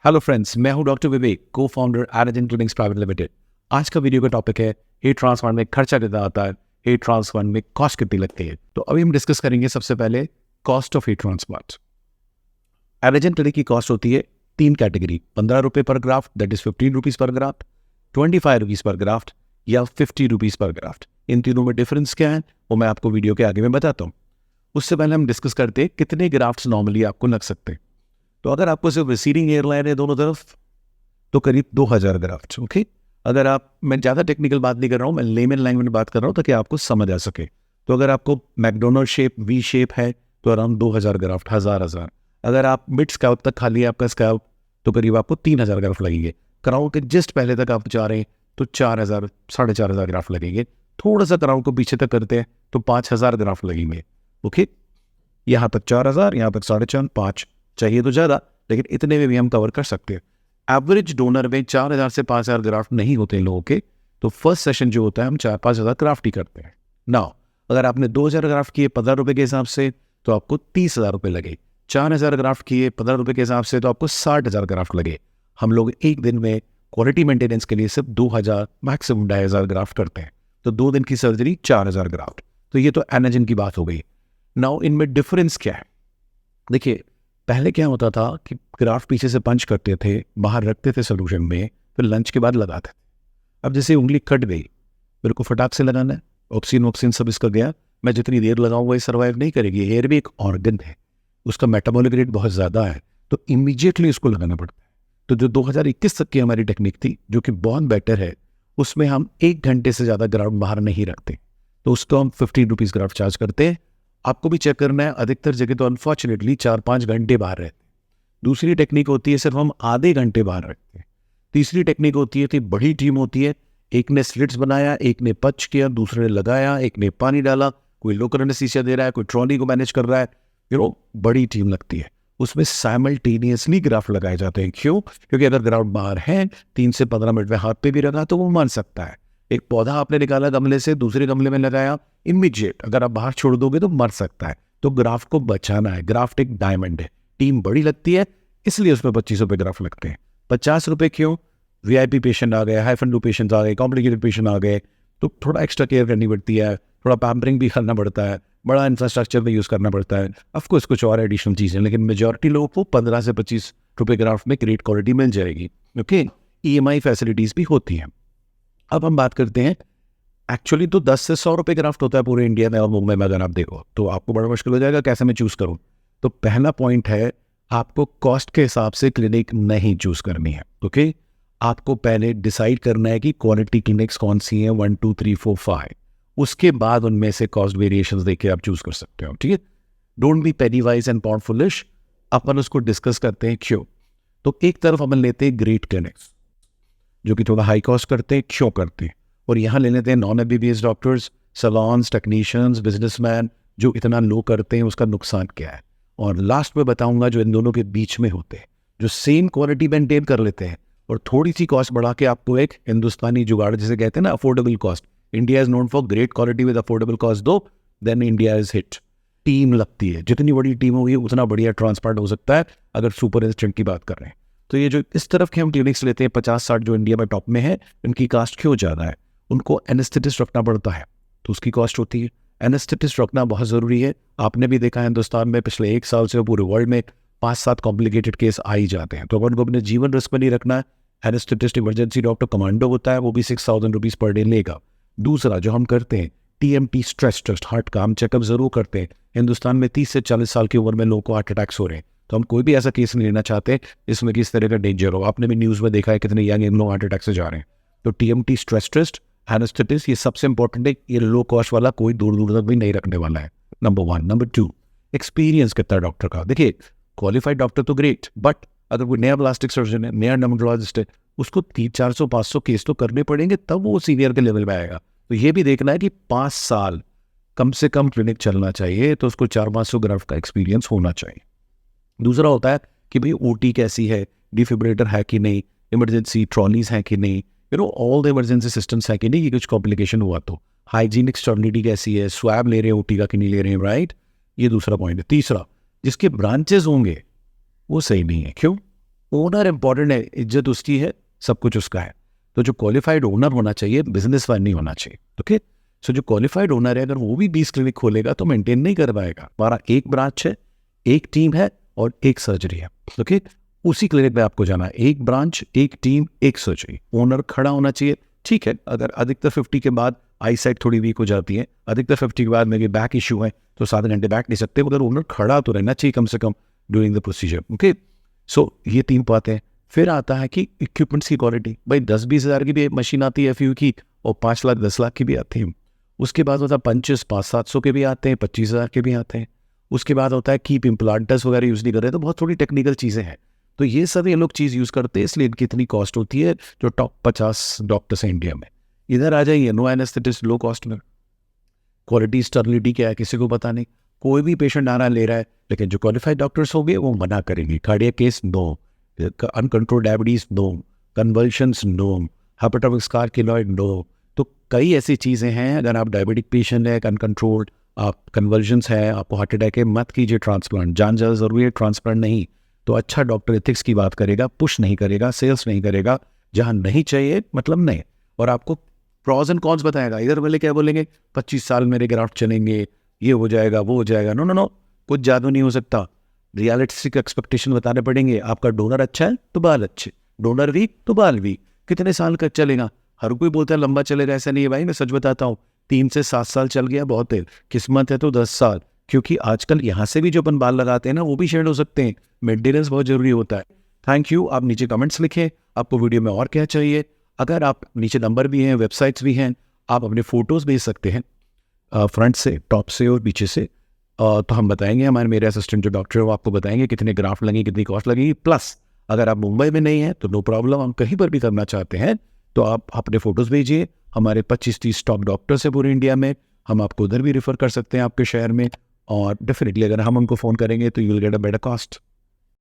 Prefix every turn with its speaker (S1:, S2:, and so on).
S1: Hello friends, मैं हूं doctor विवेक, को founder Energen clinics private limited. आज का वीडियो का टॉपिक है हीट ट्रांसप्लांट में खर्चा कितना आता है, हीट ट्रांसप्लांट में कॉस्ट कितनी लगती है। तो अभी हम डिस्कस करेंगे सबसे पहले कॉस्ट ऑफ हीट ट्रांसप्लांट। एनर्जेन क्लिनिक की कॉस्ट होती है तीन कैटेगरी, 15 रुपये per graft, that is 15 rupees per graft, 25 rupees per graft या 50 रुपीज़ पर ग्राफ्ट। इन तीनों में डिफरेंस क्या है वो मैं आपको वीडियो के आगे में बताता हूँ। उससे पहले हम डिस्कस करते हैं कितने ग्राफ्ट्स नॉर्मली आपको लग सकते हैं। तो अगर आपको सिर्फ रिसीविंग एयरलाइन है दोनों तरफ तो करीब 2000 ग्राफ्ट। ओके, अगर आप, मैं ज़्यादा टेक्निकल बात नहीं कर रहा हूँ, मैं लेमन लैंग्वेज में बात कर रहा हूँ ताकि आपको समझ आ सके। तो अगर आपको मैकडोनल्ड शेप वी शेप है तो अराउंड 2000 ग्राफ्ट, हजार। अगर आप मिड स्कैल्प तक खाली है आपका स्कैल्प तो करीब आपको 3000 ग्राफ्ट लगेंगे। क्राउन के जस्ट पहले तक आप जा रहे हैं तो 4000 4500 ग्राफ्ट लगेंगे। थोड़ा सा क्राउन को पीछे तक करते हैं तो 5000 ग्राफ्ट लगेंगे। ओके, यहाँ तक 4000, यहाँ तक 4.5 5 चाहिए तो ज़्यादा, लेकिन इतने में भी हम कवर कर सकते हैं। एवरेज डोनर में 4000 से 5000 ग्राफ्ट नहीं होते हैं लोगों के, तो फर्स्ट सेशन जो होता है हम 4-5 हज़ार ग्राफ्ट ही करते हैं। नाउ अगर आपने 2000 ग्राफ्ट किए 15 रुपये के हिसाब से तो आपको 30,000 रुपये लगे। 4000 ग्राफ्ट किए 15 रुपये के हिसाब से तो आपको 60,000 ग्राफ्ट लगे। हम लोग एक दिन में क्वालिटी मेंटेनेंस के लिए सिर्फ 2000 मैक्सिमम 2500 ग्राफ्ट करते हैं, तो 2 दिन की सर्जरी 4000 ग्राफ्ट। तो ये तो एनर्जेन की बात हो गई। नाउ इनमें डिफरेंस क्या है? देखिए, पहले क्या होता था कि ग्राफ्ट पीछे से पंच करते थे, बाहर रखते थे सोल्यूशन में, फिर लंच के बाद लगाते थे। अब जैसे उंगली कट गई, मेरे को फटाक से लगाना है, ऑक्सीजन सब इसका गया, मैं जितनी देर लगाऊंगा ये सर्वाइव नहीं करेगी। हेयर भी एक ऑर्गन है, उसका मेटाबॉलिक रेट बहुत ज़्यादा है, तो इमीडिएटली उसको लगाना पड़ता है। तो जो 2021 तक की हमारी टेक्निक थी जो कि बहुत बेटर है, उसमें हम 1 घंटे से ज़्यादा ग्राफ्ट बाहर नहीं रखते, तो उसको हम 15 रुपीज़ ग्राफ्ट चार्ज करते हैं। आपको भी चेक करना है, अधिकतर जगह तो अनफॉर्चुनेटली 4-5 घंटे बाहर रहते हैं। दूसरी टेक्निक होती है सिर्फ हम आधे घंटे बाहर रखते हैं। तीसरी टेक्निक होती है, बड़ी टीम होती है, एक ने स्लिट्स बनाया, एक ने पच किया, दूसरे ने लगाया, एक ने पानी डाला, कोई लोकल एनेस्थीसिया दे रहा है, कोई ट्रॉली को मैनेज कर रहा है। बड़ी टीम लगती है, उसमें साइमल्टेनियसली ग्राफ्ट लगाए जाते हैं। क्यों? क्योंकि अगर ग्राफ्ट बाहर है 3 से 15 मिनट में हाथ पे भी रखा तो वो मर सकता है। एक पौधा आपने निकाला गमले से, दूसरे गमले में लगाया, इमीडिएट अगर आप बाहर छोड़ दोगे तो मर सकता है। तो ग्राफ्ट को बचाना है। ग्राफ्ट एक डायमंड है, टीम बड़ी लगती है, इसलिए उसमें 25 रुपये ग्राफ्ट लगते हैं। 50 रुपये क्यों? वीआईपी पेशेंट आ गए, हाइफन पेशेंट आ गए, कॉम्प्लिकेटेड पेशेंट आ गए, तो थोड़ा एक्स्ट्रा केयर करनी पड़ती है, थोड़ा पैम्परिंग भी करना पड़ता है, बड़ा इंफ्रास्ट्रक्चर भी यूज़ करना पड़ता है। ऑफकोर्स कुछ और एडिशनल चीज़ें, लेकिन मेजॉरिटी लोगों को 15 से 25 रुपये ग्राफ्ट में ग्रेट क्वालिटी मिल जाएगी। ओके, EMI फैसिलिटीज़ भी होती हैं। अब हम बात करते हैं, एक्चुअली तो 10 से 100 रुपये ग्राफ्ट होता है पूरे इंडिया में और मुंबई में। अगर आप देखो तो आपको बड़ा मुश्किल हो जाएगा कैसे मैं चूज़ करूँ। तो पहला पॉइंट है, आपको कॉस्ट के हिसाब से क्लिनिक नहीं चूज़ करनी है। ओके, आपको पहले डिसाइड करना है कि क्वालिटी क्लिनिक्स कौन सी हैं, 1 2 3 4 5, उसके बाद उनमें से कॉस्ट वेरिएशंस देख के आप चूज़ कर सकते हो। ठीक है, don't be penny wise and pound foolish. अपन उसको डिस्कस करते हैं क्यों। तो एक तरफ अपन लेते हैं ग्रेट क्लिनिक्स जो कि थोड़ा हाई कॉस्ट करते हैं। क्यों करते हैं? और यहाँ ले लेते हैं non MBBS doctors, salons, technicians, businessman, जो इतना लो करते हैं, उसका नुकसान क्या है। और लास्ट में बताऊंगा जो इन दोनों के बीच में होते हैं, जो सेम क्वालिटी मेंटेन कर लेते हैं और थोड़ी सी कॉस्ट बढ़ा के आपको एक हिंदुस्तानी जुगाड़ जिसे कहते हैं ना, affordable cost. India is known for great quality with affordable cost, दो then India is hit. Team लगती है, जितनी बड़ी टीम होगी उतना बढ़िया ट्रांसप्लांट हो सकता है, अगर सुपर इंस्टेंट की बात कर रहे हैं। तो ये जो इस तरफ के हम क्लिनिक्स लेते हैं 50-60 जो इंडिया में टॉप में है, इनकी कॉस्ट क्यों ज़्यादा है? उनको एनेस्थेटिस्ट रखना पड़ता है तो उसकी कॉस्ट होती है। एनेस्थेटिस्ट रखना बहुत ज़रूरी है। आपने भी देखा है हिंदुस्तान में पिछले 1 साल से पूरे वर्ल्ड में 5-7 कॉम्प्लिकेटेड केस आ ही जाते हैं, तो अपन को अपने जीवन रिस्क में नहीं रखना है। एनेस्थेटिस्ट इमरजेंसी डॉक्टर कमांडो होता है, वो भी 6000 रुपीज़ पर डे लेगा। दूसरा जो हम करते हैं TMT स्ट्रेस टेस्ट, हार्ट का हम चेकअप जरूर करते हैं। हिंदुस्तान में 30 से 40 साल की उम्र में लोगों को हार्ट अटैक्स हो रहे हैं, तो हम कोई भी ऐसा केस नहीं लेना चाहते इसमें किस तरह का डेंजर हो। आपने भी न्यूज़ में देखा है कितने यंग लोग हार्ट अटैक से जा रहे हैं। तो TMT स्ट्रेस टेस्ट, एनेस्थेटिस्ट, ये सबसे इंपॉर्टेंट है। ये लो कॉस्ट वाला कोई दूर दूर तक भी नहीं रखने वाला है, नंबर 1। नंबर 2, एक्सपीरियंस कितना डॉक्टर का। देखिए, क्वालिफाइड डॉक्टर तो ग्रेट, बट अगर कोई नया प्लास्टिक सर्जन है, नया डर्मेटोलॉजिस्ट है, उसको 300-400-500 केस तो करने पड़ेंगे, तब वो सीनियर के लेवल में आएगा। तो ये भी देखना है कि 5 साल कम से कम क्लिनिक चलना चाहिए, तो उसको 400-500 ग्राफ्ट का एक्सपीरियंस होना चाहिए। दूसरा होता है कि भाई OT कैसी है, डिफिब्रिलेटर है कि नहीं, इमरजेंसी ट्रॉलीज हैं कि नहीं, ऑल द इमरजेंसी सिस्टम्स है कि नहीं, कि कुछ कॉम्प्लिकेशन हुआ तो। हाइजीनिक स्टर्निटी कैसी है, स्वैब ले रहे हैं OT का कि नहीं ले रहे हैं, राइट। ये दूसरा पॉइंट है। तीसरा, जिसके ब्रांचेस होंगे वो सही नहीं है। क्यों? ओनर इंपॉर्टेंट है, इज्जत उसकी है, सब कुछ उसका है। तो जो क्वालिफाइड ओनर होना चाहिए, बिजनेस मैन नहीं होना चाहिए। ओके, सो जो क्वालिफाइड ओनर है, अगर वो भी 20 क्लिनिक खोलेगा तो मेंटेन नहीं कर पाएगा। हमारा एक ब्रांच है, एक टीम है और एक सर्जरी है। ओके, उसी क्लिनिक में आपको जाना है, एक ब्रांच, एक टीम, एक सर्जरी। ओनर खड़ा होना चाहिए। ठीक है, अगर अधिकतर 50 के बाद आई साइट थोड़ी वीक हो जाती है, अधिकतर 50 के बाद मेरे बैक इशू है तो 7 घंटे बैठ नहीं सकते, मगर ओनर खड़ा तो रहना चाहिए कम से कम during the procedure. Okay, so ये 3 बातें। फिर आता है कि इक्विपमेंट्स की क्वालिटी। भाई 10-20 हज़ार की भी मशीन आती है FU की, और 5 लाख 10 लाख की भी आती है। उसके बाद होता है पंचेस 500-700 के भी आते हैं, 25,000 के भी आते हैं। उसके बाद होता है कीप इम्प्लांटर्स वगैरह यूज़ नहीं कर रहे, तो बहुत थोड़ी टेक्निकल चीज़ें हैं। तो ये सब ये लोग चीज़ यूज़ करते हैं, इसलिए इनकी इतनी कॉस्ट होती है। जो टॉप 50 डॉक्टर्स हैं इंडिया में, इधर आ जाइए, नो एनेस्थेटिस्ट, लो कॉस्ट में। क्वालिटी स्टर्निटी क्या है किसी को पता नहीं। कोई भी पेशेंट आ रहा ले रहा है, लेकिन जो क्वालिफाइड डॉक्टर्स होंगे वो मना करेंगे। Cardiac case no, uncontrolled diabetes no, convulsions no, hypertrophic scar keloid no. तो कई ऐसी चीज़ें हैं, अगर आप डायबिटिक पेशेंट है, अनकंट्रोल्ड, आप कन्वल्शंस है, आपको हार्ट अटैक है, मत कीजिए ट्रांसप्लांट। जान ज़्यादा ज़रूरी है, ट्रांसप्लांट नहीं। तो अच्छा डॉक्टर एथिक्स की बात करेगा, पुश नहीं करेगा, सेल्स नहीं करेगा। जहाँ नहीं चाहिए मतलब नहीं, और आपको प्रॉज एंड कॉन्स बताएगा। इधर वाले क्या बोलेंगे, 25 साल मेरे ग्राफ्ट चलेंगे, ये हो जाएगा, वो हो जाएगा। नो नो नो, कुछ जादू नहीं हो सकता। रियलिस्टिक एक्सपेक्टेशन बताने पड़ेंगे। आपका डोनर अच्छा है तो बाल अच्छे, डोनर वीक तो बाल वीक। कितने साल का चलेगा? हर कोई बोलता है लंबा चलेगा, ऐसा नहीं है भाई। मैं सच बताता हूँ, 3 से 7 साल चल गया बहुत है, किस्मत है तो 10 साल। क्योंकि आजकल यहाँ से भी जो अपन बाल लगाते हैं ना, वो भी शेड हो सकते हैं। मेंटेनेंस बहुत जरूरी होता है। Thank you. आप नीचे कमेंट्स लिखें, आपको वीडियो में और क्या चाहिए। अगर आप नीचे नंबर भी हैं, वेबसाइट्स भी हैं, आप अपने फ़ोटोज़ भेज सकते हैं, फ्रंट से, टॉप से और पीछे से। तो हम बताएंगे, मेरे असिस्टेंट जो डॉक्टर है वो आपको बताएंगे कितने ग्राफ्ट लगेंगे, कितनी कॉस्ट लगेगी। प्लस अगर आप मुंबई में नहीं हैं तो नो प्रॉब्लम, हम कहीं पर भी करना चाहते हैं तो आप अपने फ़ोटोज़ भेजिए। हमारे 25-30 टॉप डॉक्टर्स हैं पूरे इंडिया में, हम आपको उधर भी रेफ़र कर सकते हैं आपके शहर में। और डेफिनेटली अगर हम उनको फ़ोन करेंगे तो you will get a better cost.